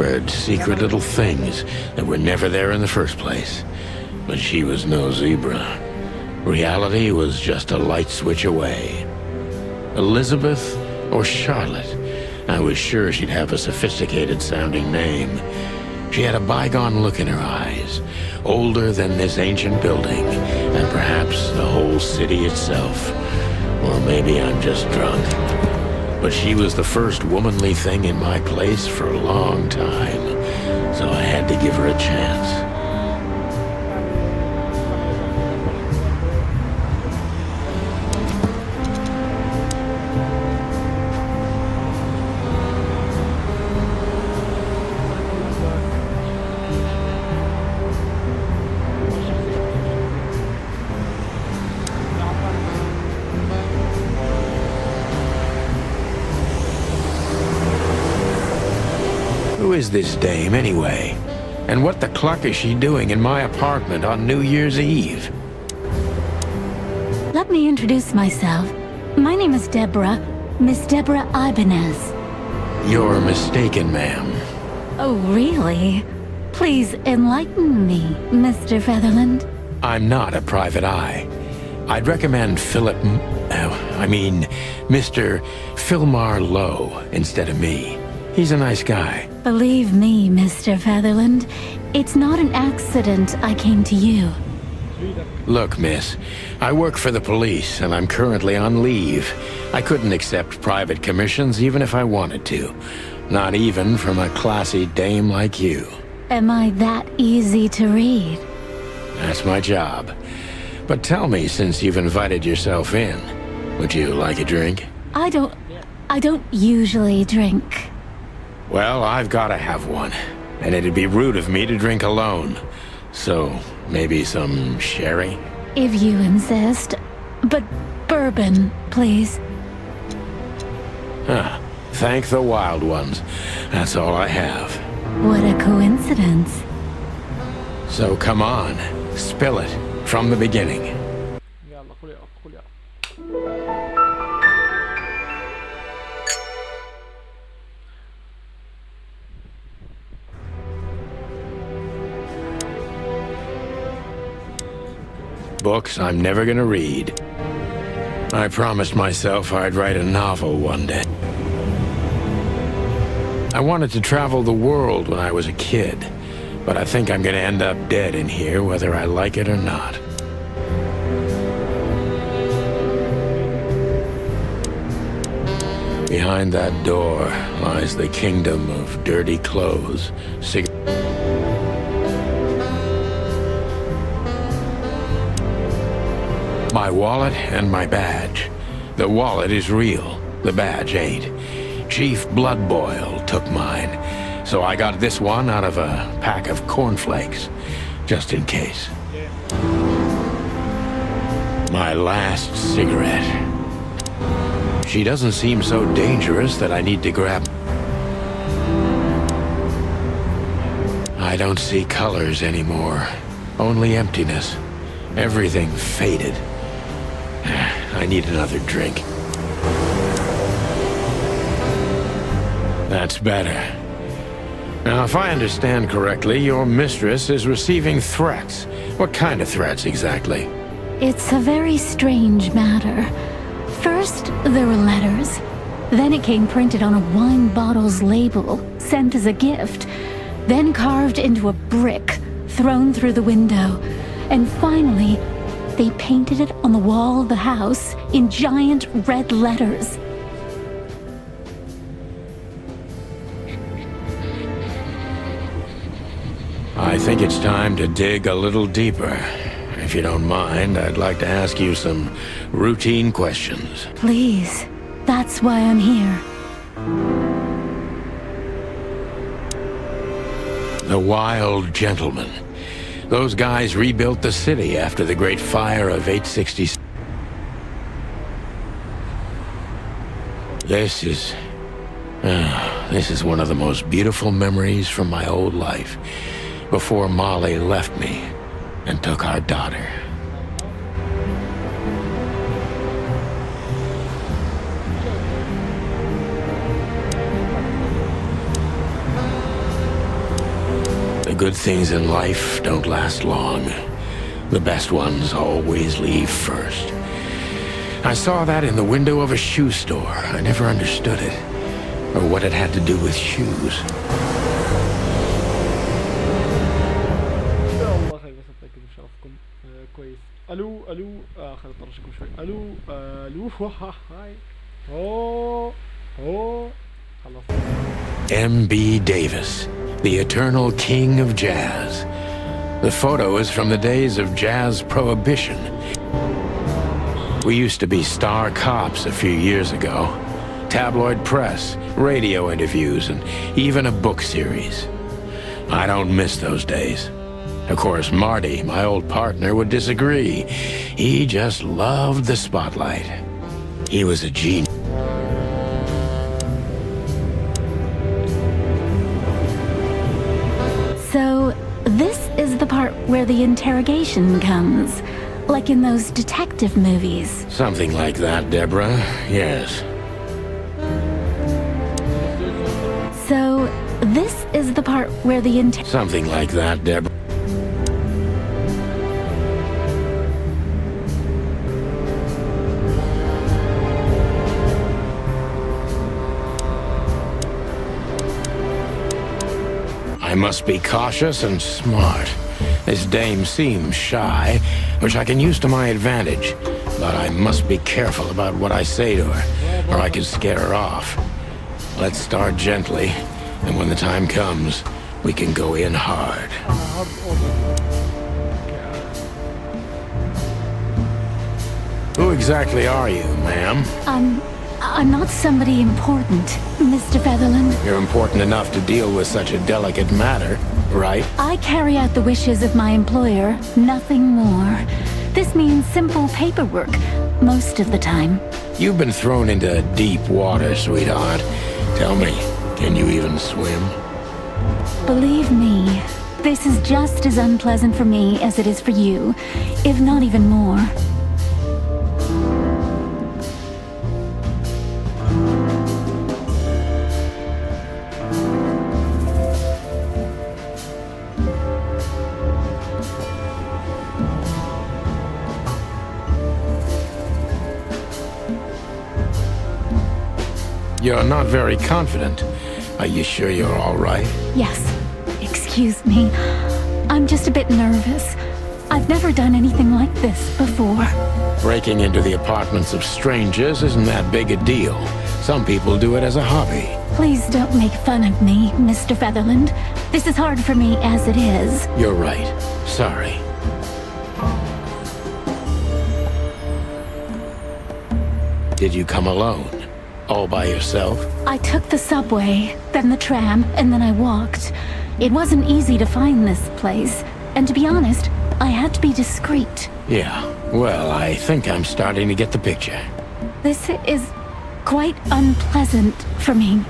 whispered secret little things that were never there in the first place. But she was no zebra. Reality was just a light switch away. Elizabeth or Charlotte? I was sure she'd have a sophisticated-sounding name. She had a bygone look in her eyes, older than this ancient building, and perhaps the whole city itself. Or maybe I'm just drunk. But she was the first womanly thing in my place for a long time, so I had to give her a chance. Who is this dame, anyway? And what the cluck is she doing in my apartment on New Year's Eve? Let me introduce myself. My name is Deborah, Miss Deborah Ibanez. You're mistaken, ma'am. Oh, really? Please enlighten me, Mr. Featherland. I'm not a private eye. I'd recommend Mr. Philmar Lowe instead of me. He's a nice guy. Believe me, Mr. Featherland, it's not an accident I came to you. Look, miss, I work for the police, and I'm currently on leave. I couldn't accept private commissions even if I wanted to. Not even from a classy dame like you. Am I that easy to read? That's my job. But tell me, since you've invited yourself in, would you like a drink? I don't usually drink. Well, I've gotta have one. And it'd be rude of me to drink alone. So, maybe some sherry? If you insist. But bourbon, please. Huh. Thank the wild ones. That's all I have. What a coincidence. So come on, spill it from the beginning. يلا كل يلا كل يلا. Books I'm never gonna read. I promised myself I'd write a novel one day. I wanted to travel the world when I was a kid, but I think I'm gonna end up dead in here whether I like it or not. Behind that door lies the kingdom of dirty clothes, my wallet and my badge. The wallet is real, the badge ain't. Chief Bloodboil took mine, so I got this one out of a pack of cornflakes, just in case. My last cigarette. She doesn't seem so dangerous that I need to grab. I don't see colors anymore, only emptiness. Everything faded. I need another drink. That's better. Now, if I understand correctly, your mistress is receiving threats. What kind of threats, exactly? It's a very strange matter. First, there were letters. Then it came printed on a wine bottle's label, sent as a gift. Then carved into a brick, thrown through the window. And finally, they painted it on the wall of the house in giant red letters. I think it's time to dig a little deeper. If you don't mind, I'd like to ask you some routine questions. Please, that's why I'm here. The Wild Gentlemen. Those guys rebuilt the city after the Great Fire of 866. This is one of the most beautiful memories from my old life, before Molly left me and took our daughter. good things in life don't last long. The best ones always leave first. I saw that in the window of a shoe store. I never understood it, or what it had to do with shoes. الله خير، بس اتاكد ان شرفكم كويس. الو خلينا نطرشكم شوي. الو هاي. خلاص. M.B. Davis, the eternal king of jazz. The photo is from the days of jazz prohibition. We used to be star cops a few years ago. Tabloid press, radio interviews, and even a book series. I don't miss those days. Of course, Marty, my old partner, would disagree. He just loved the spotlight. He was a genius. So, this is the part where the interrogation comes. Like in those detective movies. Something like that, Deborah. Yes. So, this is the part where the Something like that, Deborah. I must be cautious and smart. This dame seems shy, which I can use to my advantage. But I must be careful about what I say to her, or I could scare her off. Let's start gently, and when the time comes, we can go in hard. Who exactly are you, ma'am? I'm not somebody important, Mr. Featherland. You're important enough to deal with such a delicate matter, right? I carry out the wishes of my employer, nothing more. This means simple paperwork, most of the time. You've been thrown into deep water, sweetheart. Tell me, can you even swim? Believe me, this is just as unpleasant for me as it is for you, if not even more. You're not very confident. Are you sure you're all right? Yes. Excuse me. I'm just a bit nervous. I've never done anything like this before. Breaking into the apartments of strangers isn't that big a deal. Some people do it as a hobby. Please don't make fun of me, Mr. Featherland. This is hard for me as it is. You're right. Sorry. Did you come alone? All by yourself? I took the subway, then the tram, and then I walked. It wasn't easy to find this place. And to be honest, I had to be discreet. Yeah. Well, I think I'm starting to get the picture. This is quite unpleasant for me.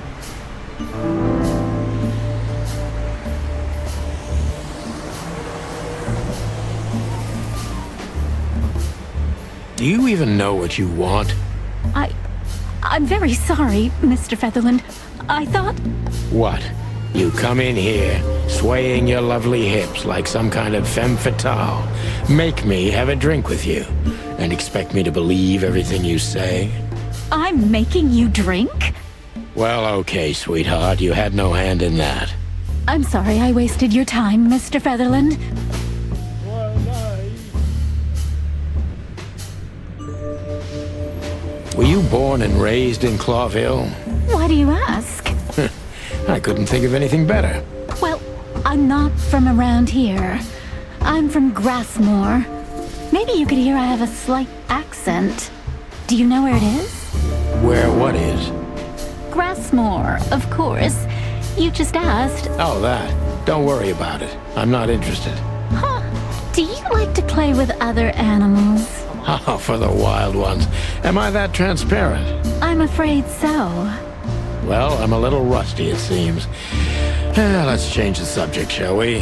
Do you even know what you want? I'm very sorry, Mr. Featherland. I thought... What? You come in here, swaying your lovely hips like some kind of femme fatale, make me have a drink with you, and expect me to believe everything you say? I'm making you drink? Well, okay, sweetheart, you had no hand in that. I'm sorry I wasted your time, Mr. Featherland. Were you born and raised in Clawville? Why do you ask? I couldn't think of anything better. Well, I'm not from around here. I'm from Grassmore. Maybe you could hear I have a slight accent. Do you know where it is? Where what is? Grassmore, of course. You just asked. Oh, that. Don't worry about it. I'm not interested. Huh. Do you like to play with other animals? Oh, for the wild ones. Am I that transparent? I'm afraid so. Well, I'm a little rusty, it seems. Let's change the subject, shall we?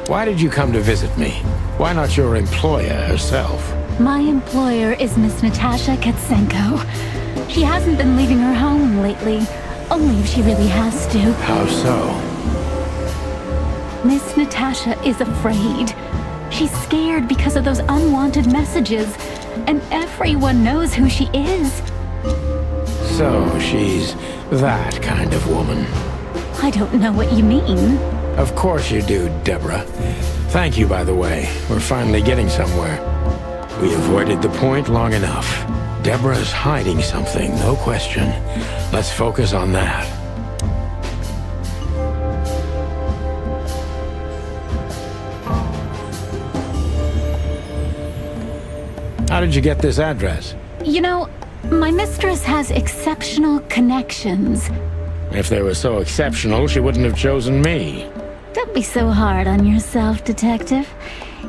Why did you come to visit me? Why not your employer herself? My employer is Miss Natasha Katsenko. She hasn't been leaving her home lately, only if she really has to. How so? Miss Natasha is afraid. She's scared because of those unwanted messages, and everyone knows who she is. So she's that kind of woman. I don't know what you mean. Of course you do, Deborah. Thank you, by the way. We're finally getting somewhere. We avoided the point long enough. Deborah's hiding something, no question. Let's focus on that. How did you get this address? You know, my mistress has exceptional connections. If they were so exceptional, she wouldn't have chosen me. Don't be so hard on yourself, Detective.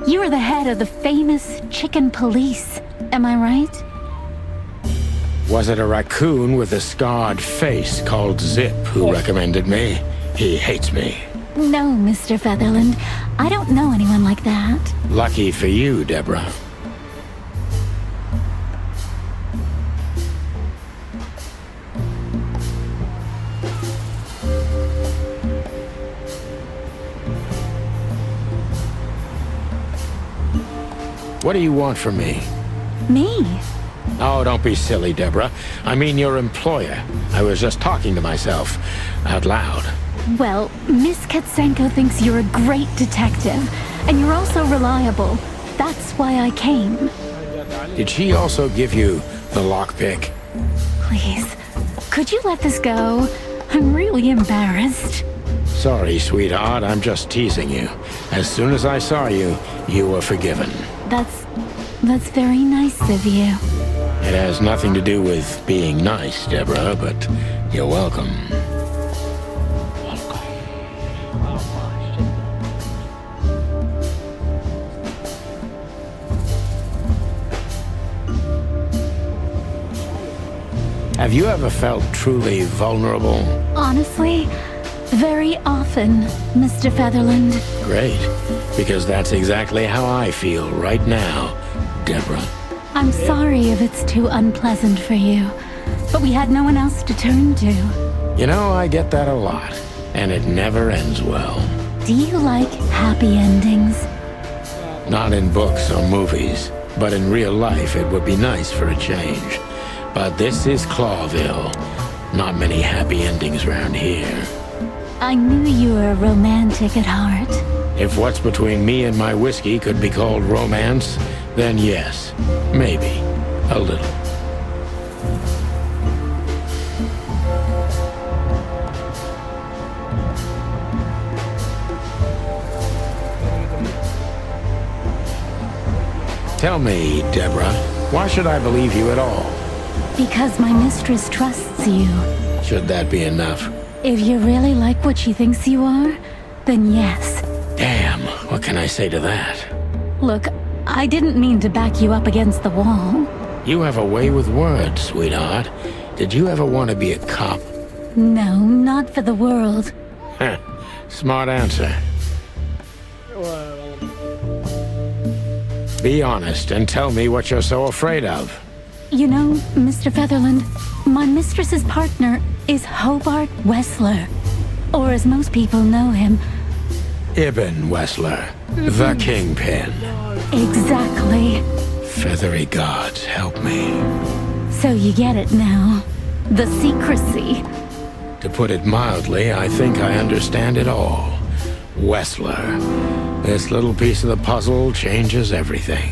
You are the head of the famous Chiken Police. Am I right? Was it a raccoon with a scarred face called Zip who recommended me? He hates me. No, Mr. Featherland. I don't know anyone like that. Lucky for you, Deborah. What do you want from me? Me? Oh, don't be silly, Deborah. I mean your employer. I was just talking to myself, out loud. Well, Miss Katsenko thinks you're a great detective, and you're also reliable. That's why I came. Did she also give you the lockpick? Please, could you let this go? I'm really embarrassed. Sorry, sweetheart, I'm just teasing you. As soon as I saw you, you were forgiven. That's very nice of you. It has nothing to do with being nice, Deborah, but you're welcome. Have you ever felt truly vulnerable? Honestly, very often, Mr. Featherland. Great, because that's exactly how I feel right now, Deborah. I'm sorry if it's too unpleasant for you, but we had no one else to turn to. You know, I get that a lot, and it never ends well. Do you like happy endings? Not in books or movies, but in real life it would be nice for a change. But this is Clawville. Not many happy endings around here. I knew you were romantic at heart. If what's between me and my whiskey could be called romance, then yes, maybe, a little. Tell me, Deborah, why should I believe you at all? Because my mistress trusts you. Should that be enough? If you really like what she thinks you are, then yes. Damn, what can I say to that? Look, I didn't mean to back you up against the wall. You have a way with words, sweetheart. Did you ever want to be a cop? No, not for the world. Heh, smart answer. Be honest and tell me what you're so afraid of. You know, Mr. Featherland, my mistress's partner is Hobart Wessler. Or as most people know him. Ibn Wessler, the Kingpin. Exactly. Feathery gods, help me. So you get it now. The secrecy. To put it mildly, I think I understand it all. Wessler. This little piece of the puzzle changes everything.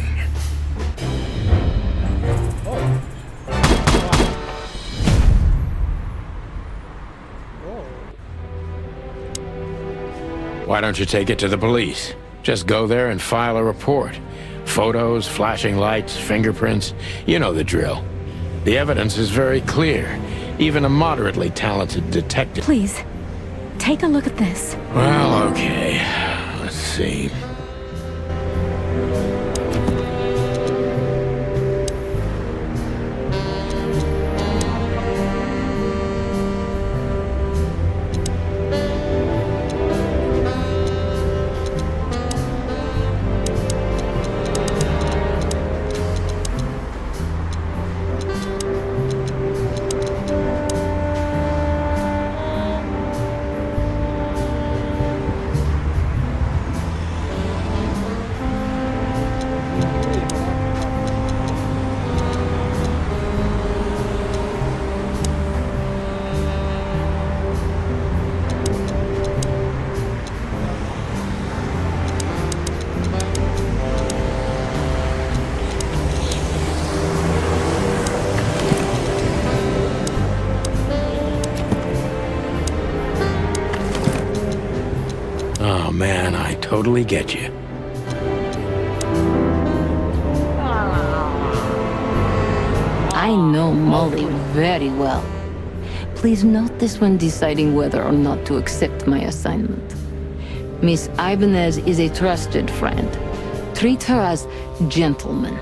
Why don't you take it to the police? Just go there and file a report. Photos, flashing lights, fingerprints, you know the drill. The evidence is very clear. Even a moderately talented detective... Please, take a look at this. Well, okay. Let's see. man, I totally get you. I know Molly very well. Please note this when deciding whether or not to accept my assignment. Miss Ibanez is a trusted friend. Treat her as gentleman.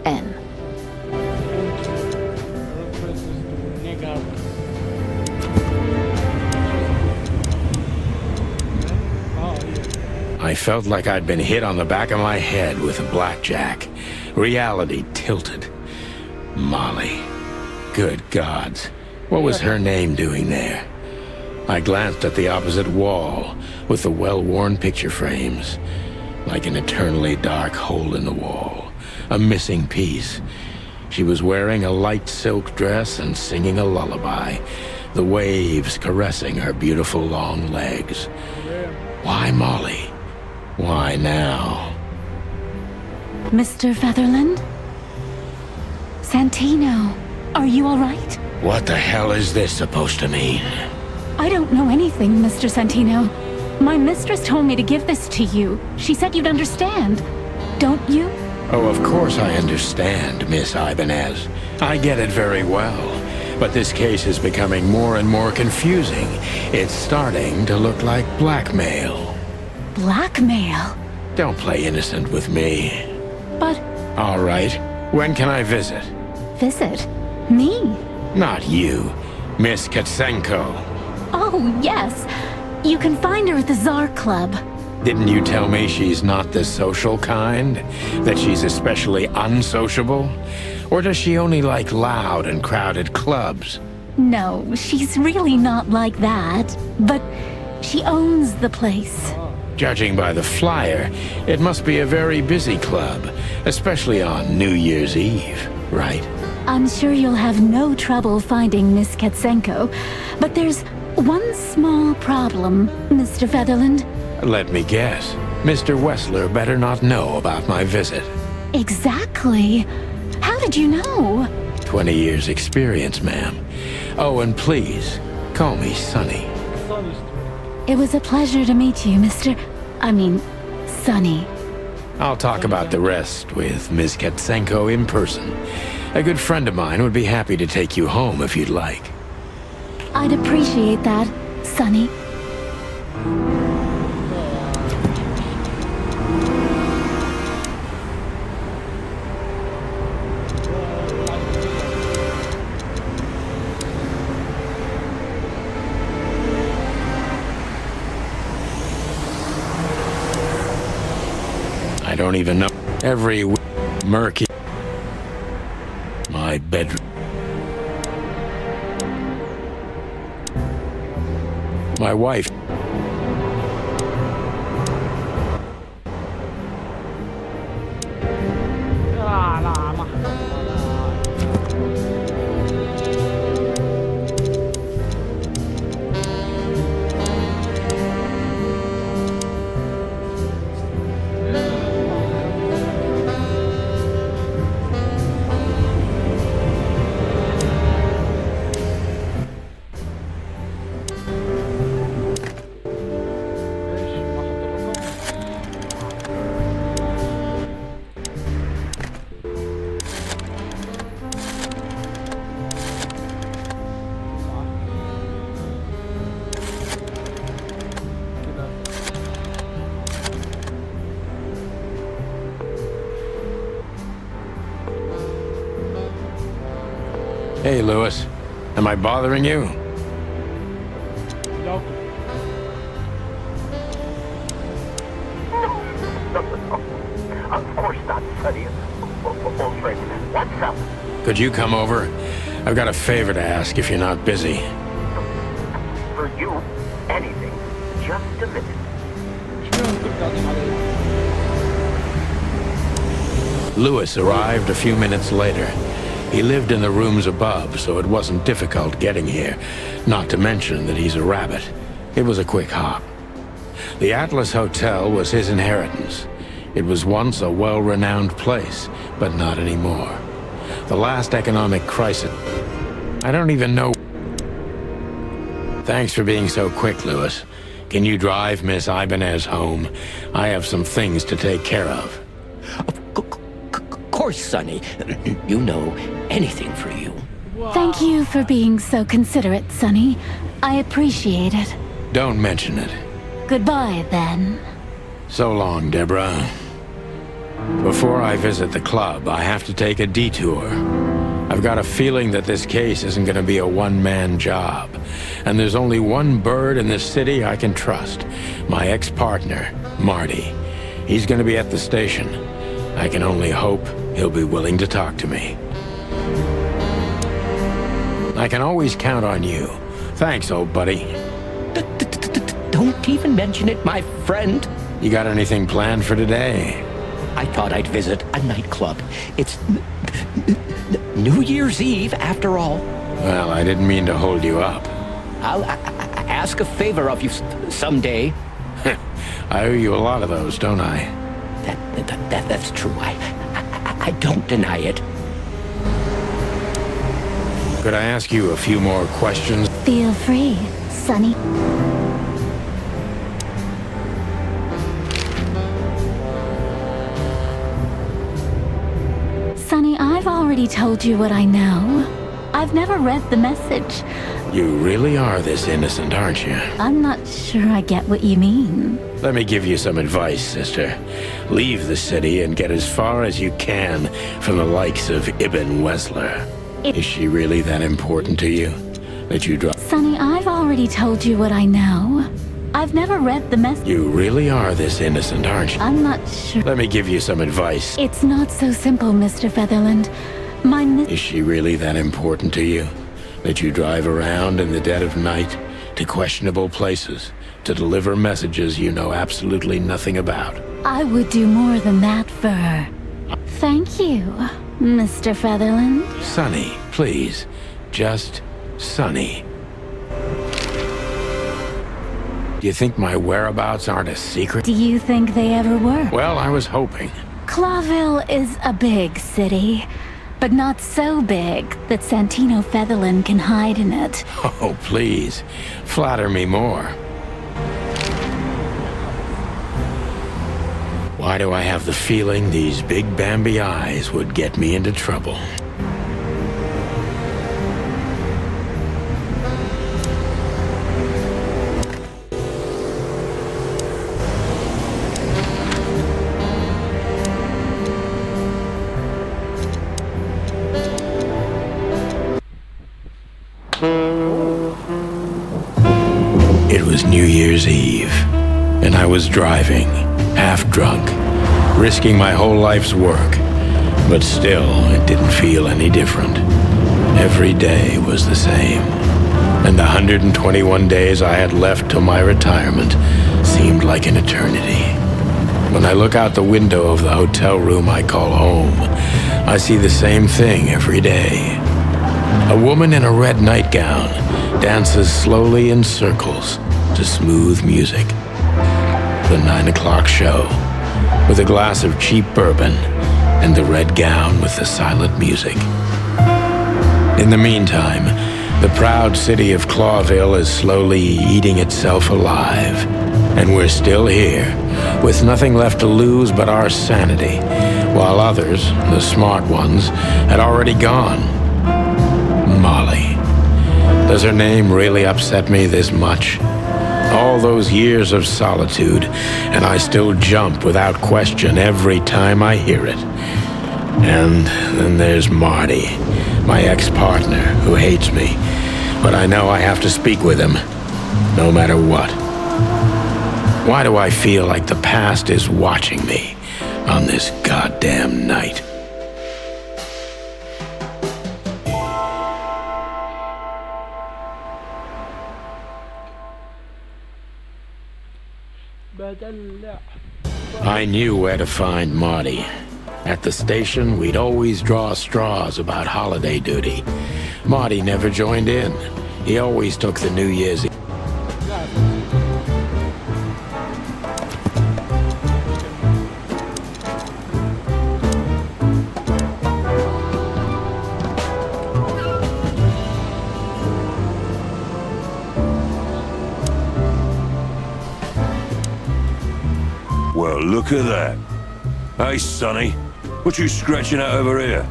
N. I felt like I'd been hit on the back of my head with a blackjack. Reality tilted. Molly. Good gods. What was her name doing there? I glanced at the opposite wall with the well-worn picture frames. Like an eternally dark hole in the wall. A missing piece. She was wearing a light silk dress and singing a lullaby. The waves caressing her beautiful long legs. Why Molly? Why now? Mr. Featherland? Santino, are you all right? What the hell is this supposed to mean? I don't know anything, Mr. Santino. My mistress told me to give this to you. She said you'd understand. Don't you? Oh, of course I understand, Miss Ibanez. I get it very well. But this case is becoming more and more confusing. It's starting to look like blackmail. Blackmail? Don't play innocent with me. But... All right. When can I visit? Visit? Me? Not you. Miss Katsenko. Oh, yes. You can find her at the Tsar Club. Didn't you tell me she's not the social kind? That she's especially unsociable? Or does she only like loud and crowded clubs? No, she's really not like that. But she owns the place. Judging by the flyer, it must be a very busy club, especially on New Year's Eve, right? I'm sure you'll have no trouble finding Miss Katsenko, but there's one small problem, Mr. Featherland. Let me guess. Mr. Wessler better not know about my visit. Exactly. How did you know? 20 years experience, ma'am. Oh, and please, call me Sonny. It was a pleasure to meet you, Sonny. I'll talk about the rest with Miss Katsenko in person. A good friend of mine would be happy to take you home if you'd like. I'd appreciate that, Sonny. I don't even know. Every murky. My bedroom. My wife. Hey, Lewis. Am I bothering you? No. Of course not, Sonny. Old friend, what's up? Could you come over? I've got a favor to ask if you're not busy. For you, anything. Just a minute. Lewis arrived a few minutes later. He lived in the rooms above, so it wasn't difficult getting here. Not to mention that he's a rabbit. It was a quick hop. The Atlas Hotel was his inheritance. It was once a well-renowned place, but not anymore. The last economic crisis... I don't even know... Thanks for being so quick, Lewis. Can you drive Miss Ibanez home? I have some things to take care of. Of course, Sonny. You know, anything for you. Thank you for being so considerate, Sonny. I appreciate it. Don't mention it. Goodbye, then. So long, Deborah. Before I visit the club, I have to take a detour. I've got a feeling that this case isn't going to be a one-man job. And there's only one bird in this city I can trust. My ex-partner, Marty. He's going to be at the station. I can only hope he'll be willing to talk to me. I can always count on you. Thanks, old buddy. Don't even mention it, my friend. You got anything planned for today? I thought I'd visit a nightclub. It's New Year's Eve, after all. Well, I didn't mean to hold you up. I'll ask a favor of you someday. I owe you a lot of those, don't I? That's true. I don't deny it. Could I ask you a few more questions? Feel free, Sonny. Sonny, I've already told you what I know. I've never read the message. You really are this innocent, aren't you? I'm not sure I get what you mean. Let me give you some advice, sister. Leave the city and get as far as you can from the likes of Ibn Wesler. Is she really that important to you? That you drop? Sonny, I've already told you what I know. I've never read the message. You really are this innocent, aren't you? I'm not sure. Let me give you some advice. It's not so simple, Mr. Featherland. Is she really that important to you? That you drive around in the dead of night to questionable places to deliver messages you know absolutely nothing about? I would do more than that for her. Thank you, Mr. Featherland. Sonny, please. Just Sonny. Do you think my whereabouts aren't a secret? Do you think they ever were? Well, I was hoping. Clawville is a big city, but not so big that Santino Featherland can hide in it. Oh, please. Flatter me more. Why do I have the feeling these big Bambi eyes would get me into trouble? It was New Year's Eve, and I was driving, half drunk, risking my whole life's work. But still, it didn't feel any different. Every day was the same, and the 121 days I had left till my retirement seemed like an eternity. When I look out the window of the hotel room I call home, I see the same thing every day. A woman in a red nightgown dances slowly in circles to smooth music. The 9 o'clock show, with a glass of cheap bourbon and the red gown with the silent music. In the meantime, the proud city of Clawville is slowly eating itself alive. And we're still here, with nothing left to lose but our sanity, while others, the smart ones, had already gone. Molly. Does her name really upset me this much? All those years of solitude, and I still jump without question every time I hear it. And then there's Marty, my ex-partner, who hates me. But I know I have to speak with him, no matter what. Why do I feel like the past is watching me on this goddamn night? بدلع. I knew where to find Marty. At the station, we'd always draw straws about holiday duty. Marty never joined in. He always took the New Year's Eve. look at that. Hey, Sonny, what you scratching at over here?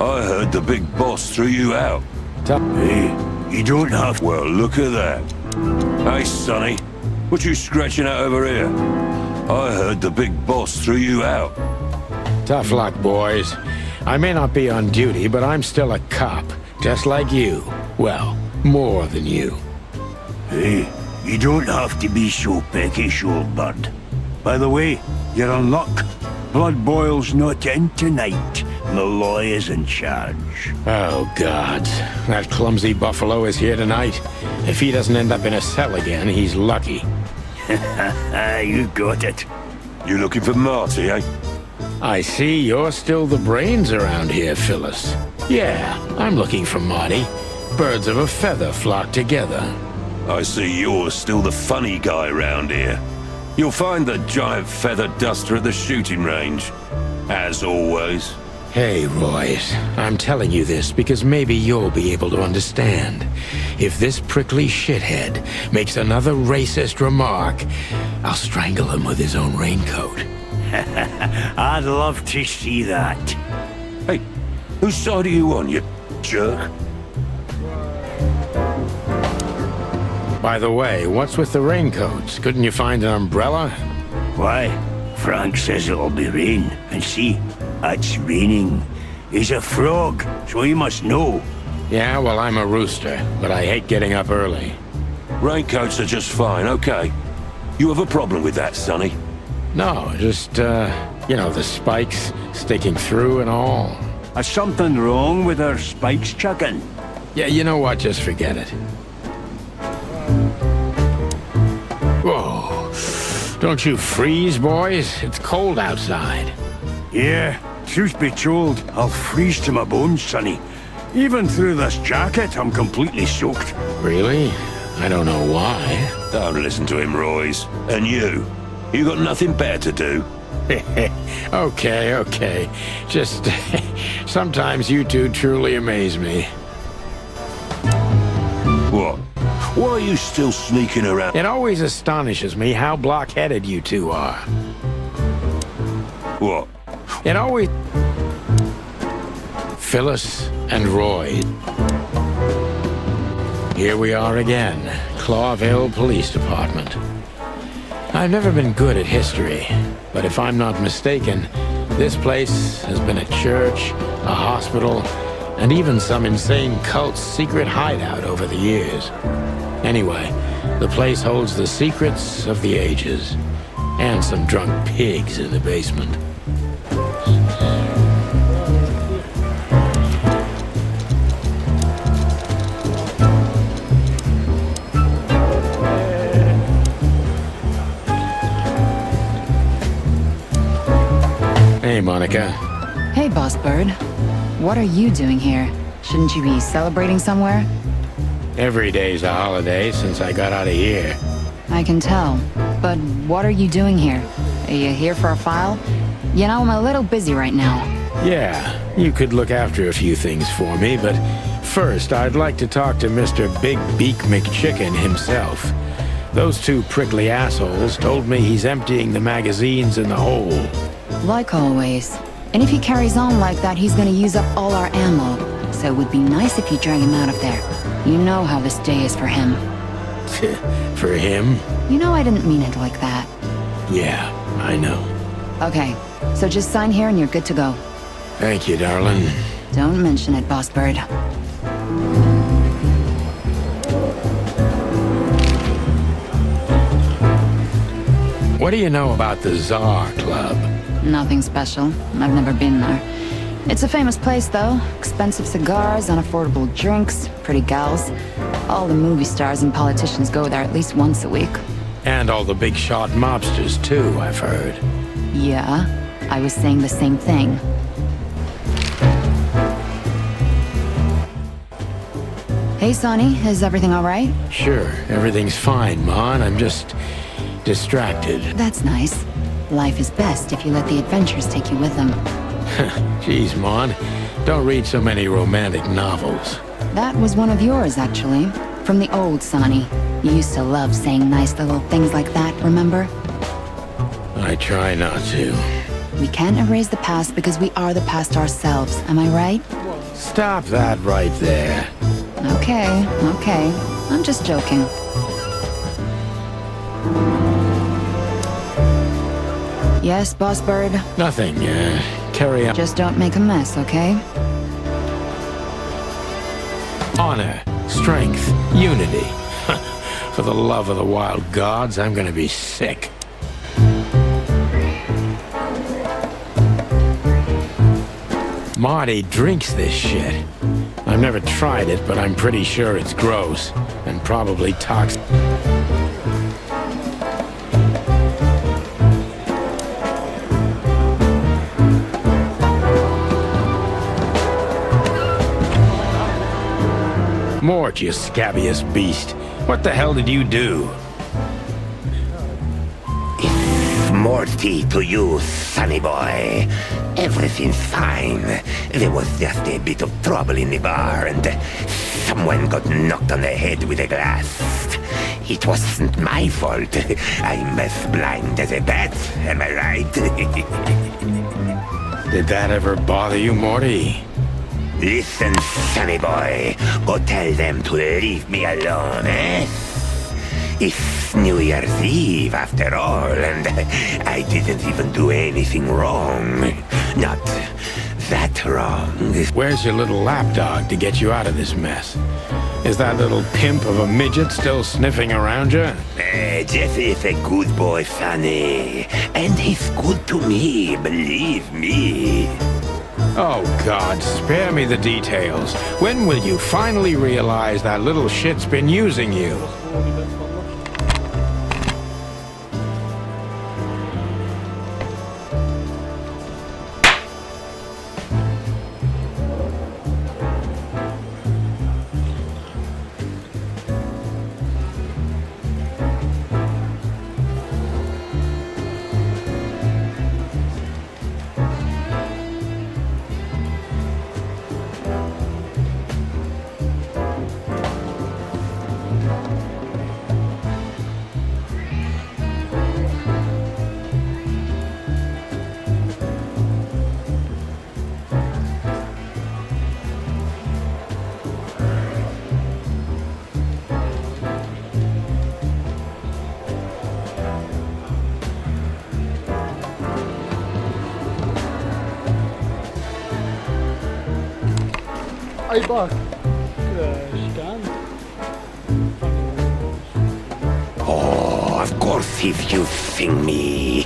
I heard the big boss threw you out. Hey, you don't have to. Well, look at that. Hey, Sonny, what you scratching at over here? I heard the big boss threw you out. Tough luck, boys. I may not be on duty, but I'm still a cop, just like you. Well, more than you. Hey, you don't have to be so peckish, old bird. By the way, you're in luck. Blood Boil's not in tonight. Malloy is in charge. Oh, God. That clumsy buffalo is here tonight. If he doesn't end up in a cell again, he's lucky. You got it. You looking for Marty, eh? I see you're still the brains around here, Phyllis. Yeah, I'm looking for Marty. Birds of a feather flock together. I see you're still the funny guy round here. You'll find the giant feather duster at the shooting range. As always. Hey, Royce, I'm telling you this because maybe you'll be able to understand. If this prickly shithead makes another racist remark, I'll strangle him with his own raincoat. I'd love to see that. Hey, whose side are you on, you jerk? By the way, what's with the raincoats? Couldn't you find an umbrella? Why? Frank says it'll be rain. And see, it's raining. He's a frog, so he must know. Yeah, well, I'm a rooster, but I hate getting up early. Raincoats are just fine, okay. You have a problem with that, Sonny? No, just, you know, the spikes sticking through and all. Is something wrong with our spikes, Chicken? Yeah, you know what? Just forget it. Whoa. Don't you freeze, boys? It's cold outside. Yeah, truth be told, I'll freeze to my bones, Sonny. Even through this jacket, I'm completely soaked. Really? I don't know why. Don't listen to him, Royce. And you got nothing better to do? Okay. Just, sometimes you two truly amaze me. What? Why are you still sneaking around? It always astonishes me how block-headed you two are. What? It always... Phyllis and Roy. Here we are again, Clawville Police Department. I've never been good at history, but if I'm not mistaken, this place has been a church, a hospital, and even some insane cult's secret hideout over the years. Anyway, the place holds the secrets of the ages, and some drunk pigs in the basement. Hey, Monica. Hey, Boss Bird. What are you doing here? Shouldn't you be celebrating somewhere? Every day's a holiday since I got out of here. I can tell. But what are you doing here? Are you here for a file? You know, I'm a little busy right now. Yeah, you could look after a few things for me, but first I'd like to talk to Mr. Big Beak McChicken himself. Those two prickly assholes told me he's emptying the magazines in the hole. Like always. And if he carries on like that, he's gonna use up all our ammo. So it would be nice if you drag him out of there. You know how this day is for him. For him? You know I didn't mean it like that. Yeah, I know. Okay, so just sign here and you're good to go. Thank you, darling. Don't mention it, Boss Bird. What do you know about the Czar Club? Nothing special. I've never been there. It's a famous place, though. Expensive cigars, unaffordable drinks, pretty gals. All the movie stars and politicians go there at least once a week. And all the big shot mobsters, too, I've heard. Yeah, I was saying the same thing. Hey, Sonny, is everything all right? Sure, everything's fine, Mon. I'm just distracted. That's nice. Life is best if you let the adventures take you with them. Jeez, Mon. Don't read so many romantic novels. That was one of yours, actually. From the old Sonny. You used to love saying nice little things like that, remember? I try not to. We can't erase the past because we are the past ourselves, am I right? Stop that right there. Okay. I'm just joking. Yes, Boss Bird? Nothing, carry on. Just don't make a mess, okay? Honor, strength, unity. For the love of the wild gods, I'm gonna be sick. Marty drinks this shit. I've never tried it, but I'm pretty sure it's gross and probably toxic. Mort, you scabbiest beast. What the hell did you do? Morty to you, sonny boy. Everything's fine. There was just a bit of trouble in the bar and someone got knocked on the head with a glass. It wasn't my fault. I'm as blind as a bat, am I right? Did that ever bother you, Morty? Listen, sonny boy. Go tell them to leave me alone, eh? It's New Year's Eve, after all, and I didn't even do anything wrong. Not that wrong. Where's your little lapdog to get you out of this mess? Is that little pimp of a midget still sniffing around you? Jesse is a good boy, sonny. And he's good to me, believe me. Oh, God, spare me the details. When will you finally realize that little shit's been using you? I back. Chicken. Oh, of course he's using me.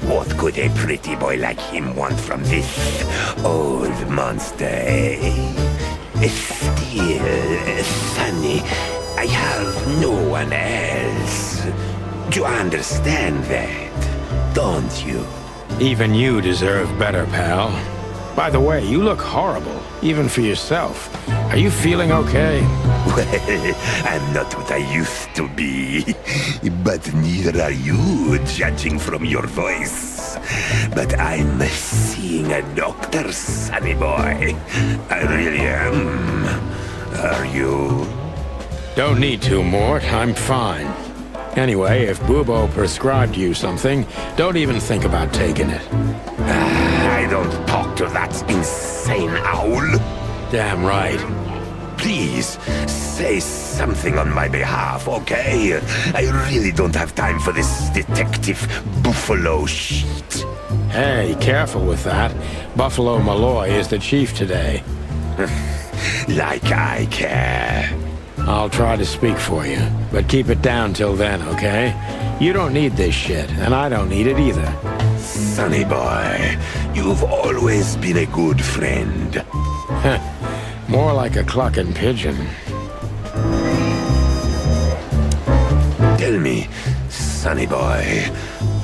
What could a pretty boy like him want from this old monster, eh? Still, Sonny, I have no one else. Do you understand that, don't you? Even you deserve better, pal. By the way, you look horrible, even for yourself. Are you feeling okay? Well, I'm not what I used to be. But neither are you, judging from your voice. But I'm seeing a doctor, sonny boy. I really am. Are you? Don't need to, Mort. I'm fine. Anyway, if Bubo prescribed you something, don't even think about taking it. I don't talk to that insane owl. Damn right. Please, say something on my behalf, okay? I really don't have time for this detective buffalo shit. Hey, careful with that. Buffalo Malloy is the chief today. Like I care. I'll try to speak for you, but keep it down till then, okay? You don't need this shit, and I don't need it either. Sonny boy, you've always been a good friend. More like a clucking pigeon. Tell me, sonny boy,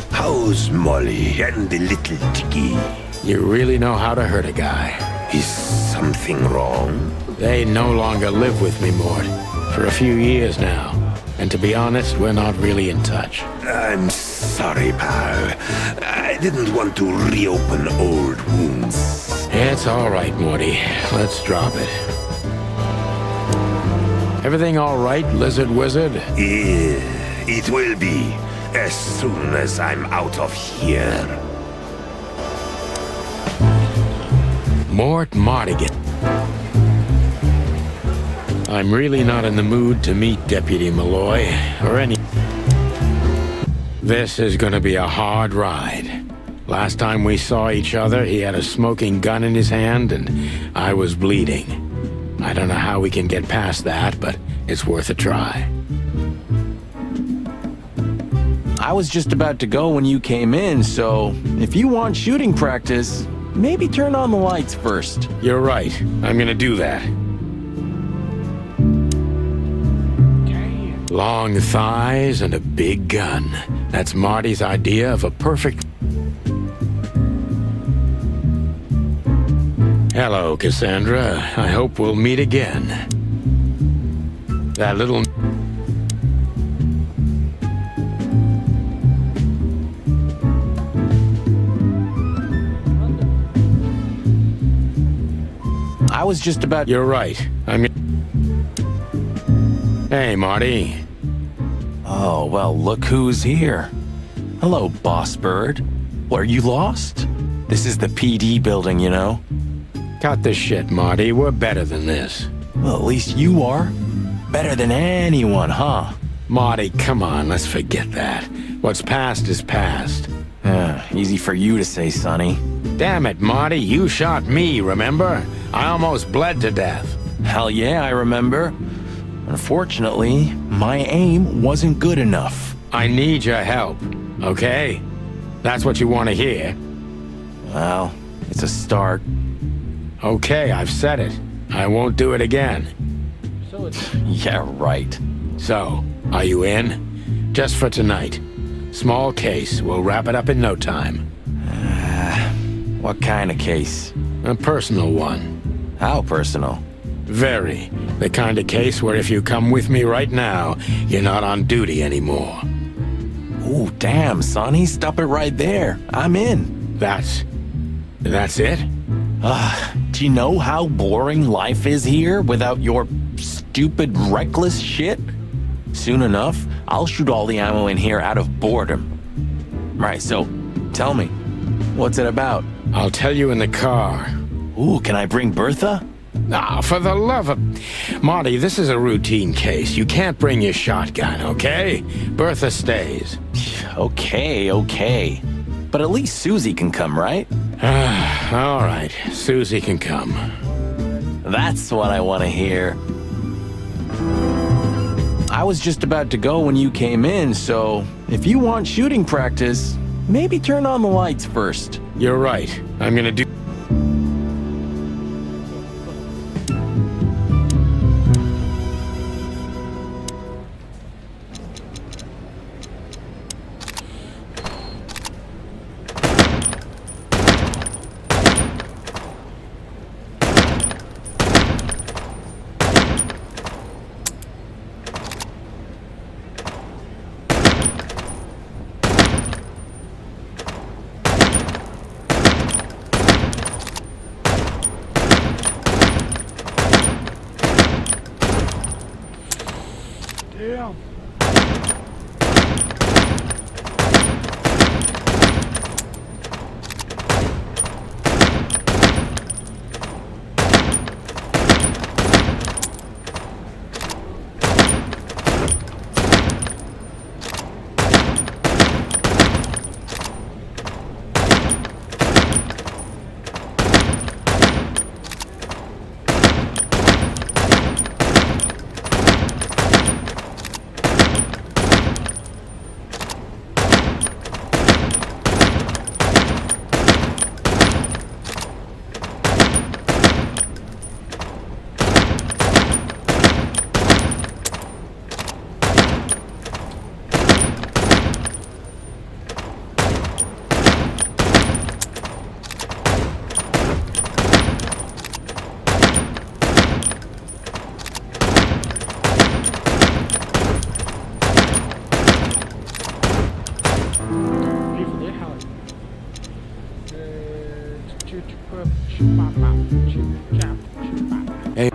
how's Molly and the little Tiki? You really know how to hurt a guy. Is something wrong? They no longer live with me, Mort. For a few years now. And to be honest, we're not really in touch. I'm sorry, pal. I didn't want to reopen old wounds. It's all right, Morty. Let's drop it. Everything all right, Lizard Wizard? Yeah, it will be. as soon as I'm out of here. Mort Mardigan. I'm really not in the mood to meet Deputy Malloy, or any... This is gonna be a hard ride. Last time we saw each other, he had a smoking gun in his hand, and I was bleeding. I don't know how we can get past that, but it's worth a try. I was just about to go when you came in, so if you want shooting practice, maybe turn on the lights first. You're right. I'm gonna do that. Long thighs and a big gun. That's Marty's idea of a perfect... Hello, Cassandra. I hope we'll meet again. That little... I was just about... You're right. Hey, Marty. Oh, well, look who's here. Hello, Boss Bird. Were you lost? This is the PD building, you know? Cut the shit, Marty. We're better than this. Well, at least you are. Better than anyone, huh? Marty, come on, let's forget that. What's past is past. Easy for you to say, Sonny. Damn it, Marty, you shot me, remember? I almost bled to death. Hell yeah, I remember. Unfortunately, my aim wasn't good enough. I need your help, okay? That's what you want to hear. Well, it's a start. Okay, I've said it. I won't do it again. So it's... Yeah, right. So, are you in? Just for tonight. Small case. We'll wrap it up in no time. What kind of case? A personal one. How personal? Very. The kind of case where if you come with me right now, you're not on duty anymore. Ooh, damn, Sonny, stop it right there. I'm in. That's it? Do you know how boring life is here without your stupid, reckless shit? Soon enough, I'll shoot all the ammo in here out of boredom. Right, so, tell me, what's it about? I'll tell you in the car. Ooh, can I bring Bertha? Ah, for the love of... Marty, this is a routine case. You can't bring your shotgun, okay? Bertha stays. Okay. But at least Susie can come, right? All right, Susie can come. That's what I want to hear. I was just about to go when you came in, so if you want shooting practice, maybe turn on the lights first. You're right. I'm gonna do... Damn.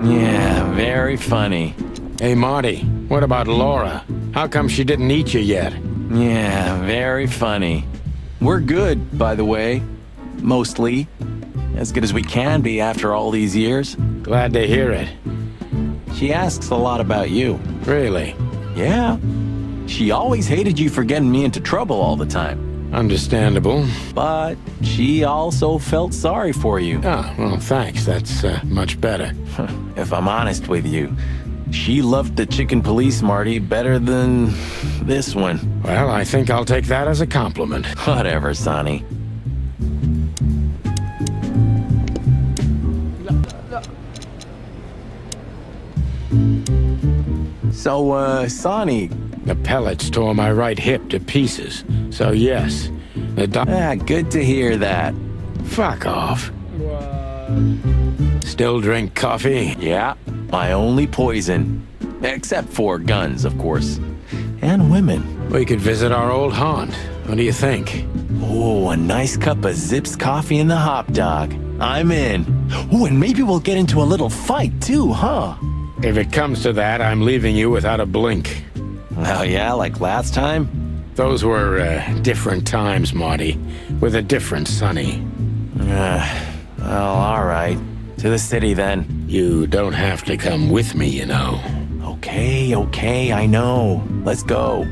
Yeah, very funny. Hey, Marty, what about Laura? How come she didn't eat you yet? Yeah, very funny. We're good, by the way. Mostly. As good as we can be after all these years. Glad to hear it. She asks a lot about you. Really? Yeah. She always hated you for getting me into trouble all the time. Understandable. But she also felt sorry for you. Ah, well, thanks. That's much better. If I'm honest with you, she loved the Chicken Police, Marty, better than this one. Well, I think I'll take that as a compliment. Whatever, Sonny. So, Sonny... The pellets tore my right hip to pieces. So, yes. Good to hear that. Fuck off. What? Still drink coffee? Yeah, my only poison. Except for guns, of course. And women. We could visit our old haunt. What do you think? Oh, a nice cup of Zips coffee and the hot dog. I'm in. Oh, and maybe we'll get into a little fight, too, huh? If it comes to that, I'm leaving you without a blink. Oh, yeah, like last time? Those were, different times, Marty. With a different Sonny. Well, all right. To the city, then. You don't have to come with me, you know. Okay, I know. Let's go.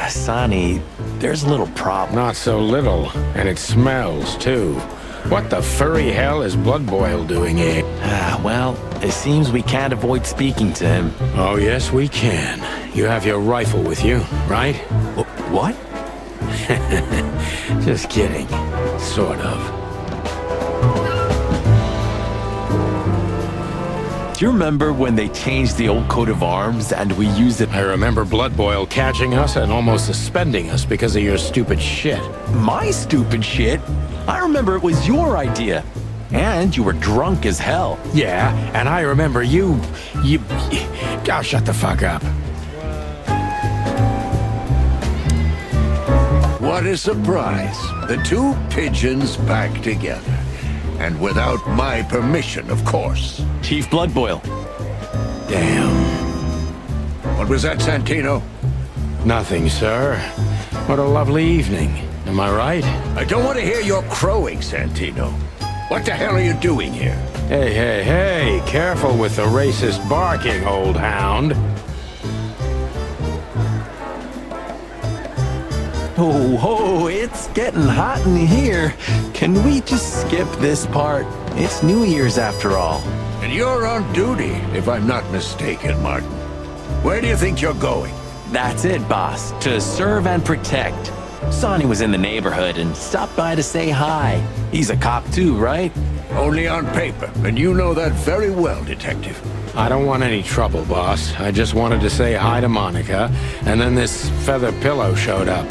Sonny, there's a little problem. Not so little, and it smells, too. What the furry hell is Blood Boil doing here? Well, it seems we can't avoid speaking to him. Oh, yes, we can. You have your rifle with you, right? What? Just kidding. Sort of. Do you remember when they changed the old coat of arms and we used it? I remember Blood Boil catching us and almost suspending us because of your stupid shit. My stupid shit? I remember it was your idea. And you were drunk as hell. Yeah, and I remember you... Oh, shut the fuck up. What a surprise. The two pigeons back together. And without my permission, of course. Chief Blood Boil. Damn. What was that, Santino? Nothing, sir. What a lovely evening. Am I right? I don't want to hear your crowing, Santino. What the hell are you doing here? Hey, careful with the racist barking, old hound. Oh, it's getting hot in here. Can we just skip this part? It's New Year's after all. And you're on duty, if I'm not mistaken, Martin. Where do you think you're going? That's it, boss. To serve and protect. Sonny was in the neighborhood and stopped by to say hi. He's a cop too, right? Only on paper, and you know that very well, Detective. I don't want any trouble, boss. I just wanted to say hi to Monica, and then this feather pillow showed up.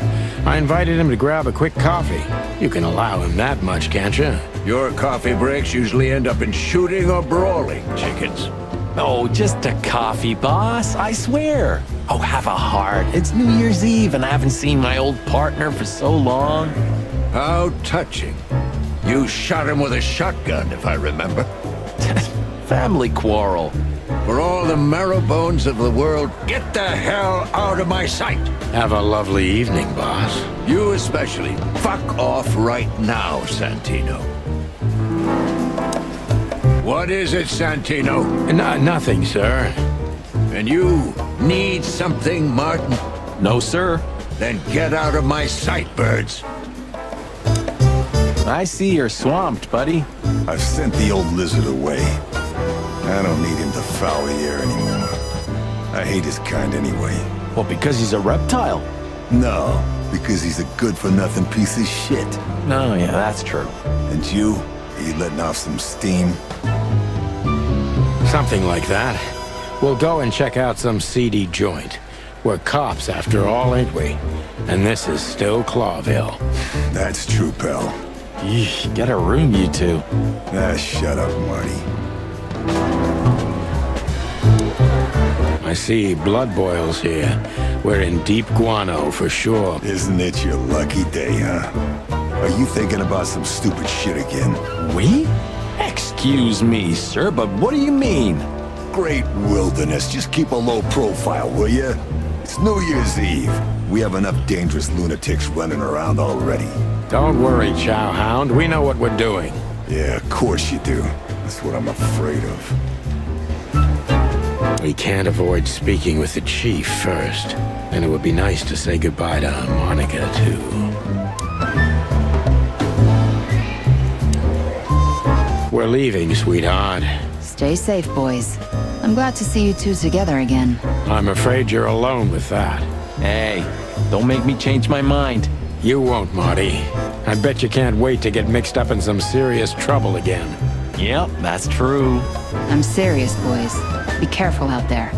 I invited him to grab a quick coffee. You can allow him that much, can't you? Your coffee breaks usually end up in shooting or brawling, chickens. Oh, just a coffee, boss. I swear. Oh, have a heart. It's New Year's Eve, and I haven't seen my old partner for so long. How touching. You shot him with a shotgun, if I remember. Family quarrel. For all the marrow bones of the world, get the hell out of my sight. Have a lovely evening, boss. You especially. Fuck off right now, Santino. What is it, Santino? Nothing, sir. And you need something, Martin? No, sir. Then get out of my sight, birds. I see you're swamped, buddy. I've sent the old lizard away. I don't need him to foul the air anymore. I hate his kind anyway. Well, because he's a reptile. No, because he's a good-for-nothing piece of shit. Oh, yeah, that's true. And you? Are you letting off some steam? Something like that. We'll go and check out some seedy joint. We're cops, after all, ain't we? And this is still Clawville. That's true, pal. Yeesh, get a room, you two. Shut up, Marty. I see Blood Boil's here. We're in deep guano for sure. Isn't it your lucky day, huh? Are you thinking about some stupid shit again? We? Excuse me, sir, but what do you mean? Great wilderness. Just keep a low profile, will you? It's New Year's Eve. We have enough dangerous lunatics running around already. Don't worry, Chowhound. We know what we're doing. Yeah, of course you do. That's what I'm afraid of. We can't avoid speaking with the chief first. And it would be nice to say goodbye to Monica, too. We're leaving, sweetheart. Stay safe, boys. I'm glad to see you two together again. I'm afraid you're alone with that. Hey, don't make me change my mind. You won't, Marty. I bet you can't wait to get mixed up in some serious trouble again. Yep, that's true. I'm serious, boys. Be careful out there.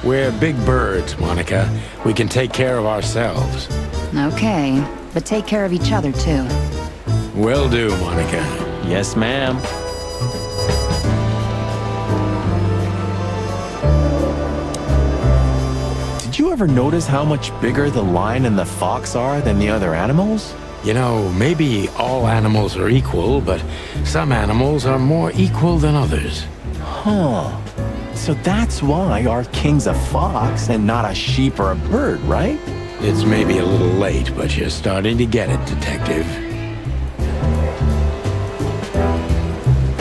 We're big birds, Monica. We can take care of ourselves. Okay, but take care of each other, too. Will do, Monica. Yes, ma'am. Did you ever notice how much bigger the lion and the fox are than the other animals? You know, maybe all animals are equal, but some animals are more equal than others. Huh. So that's why our king's a fox and not a sheep or a bird, right? It's maybe a little late, but you're starting to get it, Detective.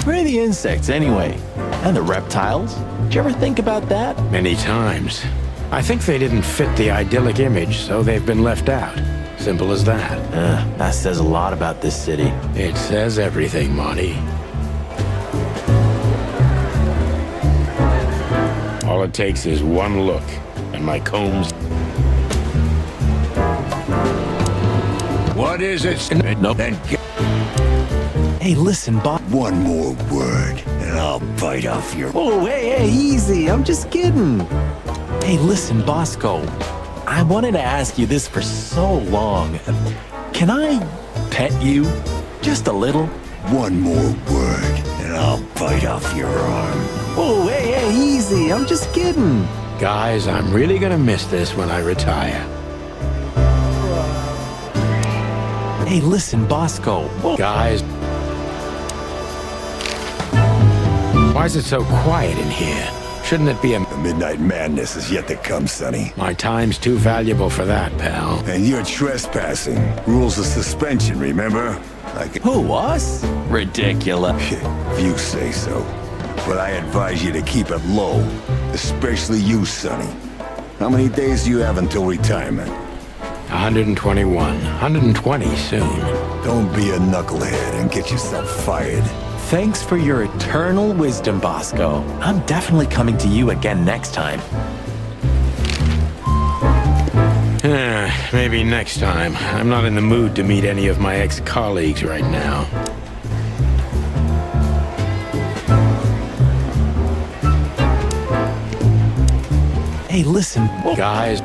Where are the insects, anyway? And the reptiles? Did you ever think about that? Many times. I think they didn't fit the idyllic image, so they've been left out. Simple as that. That says a lot about this city. It says everything, Monty. All it takes is one look, and my combs... What is it? Nope. Then Hey, listen, Bob. One more word, and I'll bite off your... Oh, hey, easy. I'm just kidding. Hey, listen, Bosco. I wanted to ask you this for so long. Can I pet you? Just a little? One more word, and I'll bite off your arm. Oh, hey, easy. I'm just kidding. Guys, I'm really gonna miss this when I retire. Hey, listen, Bosco. Guys... Why is it so quiet in here? Shouldn't it be a... The midnight madness is yet to come, Sonny. My time's too valuable for that, pal. And you're trespassing. Rules of suspension, remember? Who, us? Ridiculous. If you say so. But I advise you to keep it low. Especially you, Sonny. How many days do you have until retirement? 121. 120 soon. Don't be a knucklehead and get yourself fired. Thanks for your eternal wisdom, Bosco. I'm definitely coming to you again next time. Maybe next time. I'm not in the mood to meet any of my ex-colleagues right now. Hey, listen, guys.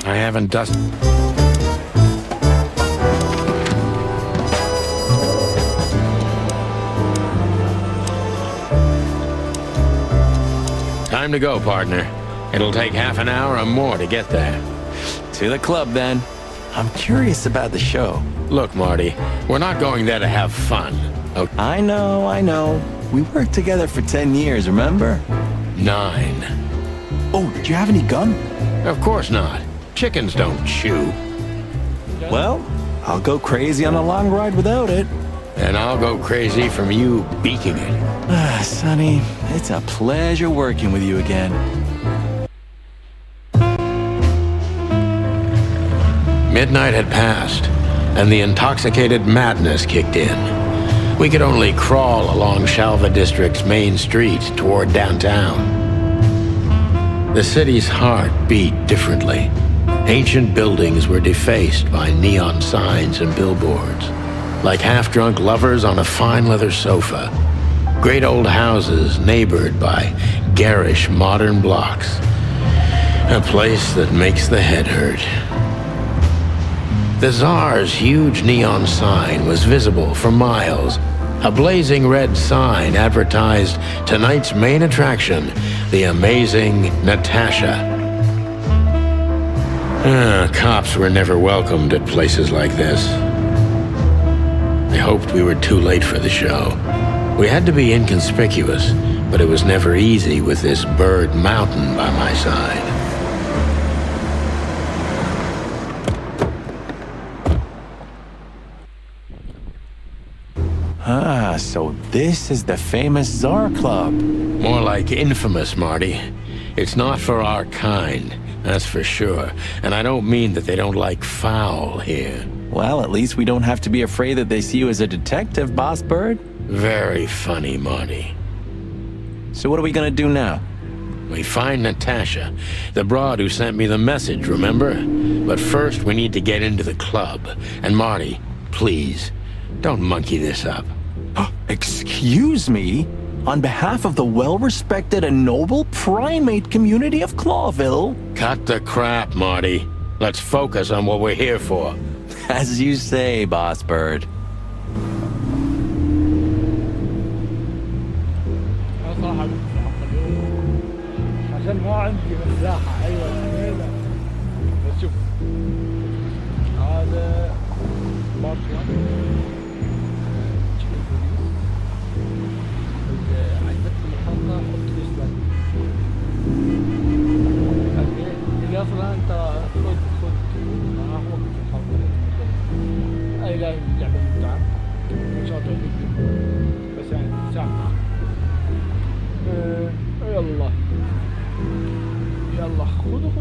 I haven't dusted. Time to go, partner. It'll take half an hour or more to get there. To the club, then. I'm curious about the show. Look, Marty, we're not going there to have fun. Okay? I know. We worked together for 10 years, remember? 9. Oh, do you have any gum? Of course not. Chickens don't chew. Well, I'll go crazy on a long ride without it. And I'll go crazy from you beaking it. Ah, Sonny, it's a pleasure working with you again. Midnight had passed, and the intoxicated madness kicked in. We could only crawl along Shalva District's main street toward downtown. The city's heart beat differently. Ancient buildings were defaced by neon signs and billboards, like half-drunk lovers on a fine leather sofa. Great old houses neighbored by garish modern blocks A place that makes the head hurt. The Tsar's huge neon sign was visible for miles. A blazing red sign advertised tonight's main attraction, the amazing Natasha. Cops were never welcomed at places like this. I hoped we were too late for the show. We had to be inconspicuous, but it was never easy with this bird mountain by my side. Ah, so this is the famous Tsar Club. More like infamous, Marty. It's not for our kind, that's for sure. And I don't mean that they don't like foul here. Well, at least we don't have to be afraid that they see you as a detective, Boss Bird. Very funny, Marty. So what are we gonna do now? We find Natasha, the broad who sent me the message, remember? But first, we need to get into the club. And Marty, please, don't monkey this up. Excuse me? On behalf of the well-respected and noble primate community of Clawville? Cut the crap, Marty. Let's focus on what we're here for. As you say, Boss Bird. أنا صراحة متعقد اليوم عشان ما عندي مساحة. أيوة هنا بس شوف هذا مارشال تشيكن بوليس. عجبتكم الحلقة حط لي لايك. اللي أصلا أنت خد ما هو في الحلقة. أي لا اللعبة ممتعة إن شاء الله تعجبكم بس يعني ساعة. يلا خذوا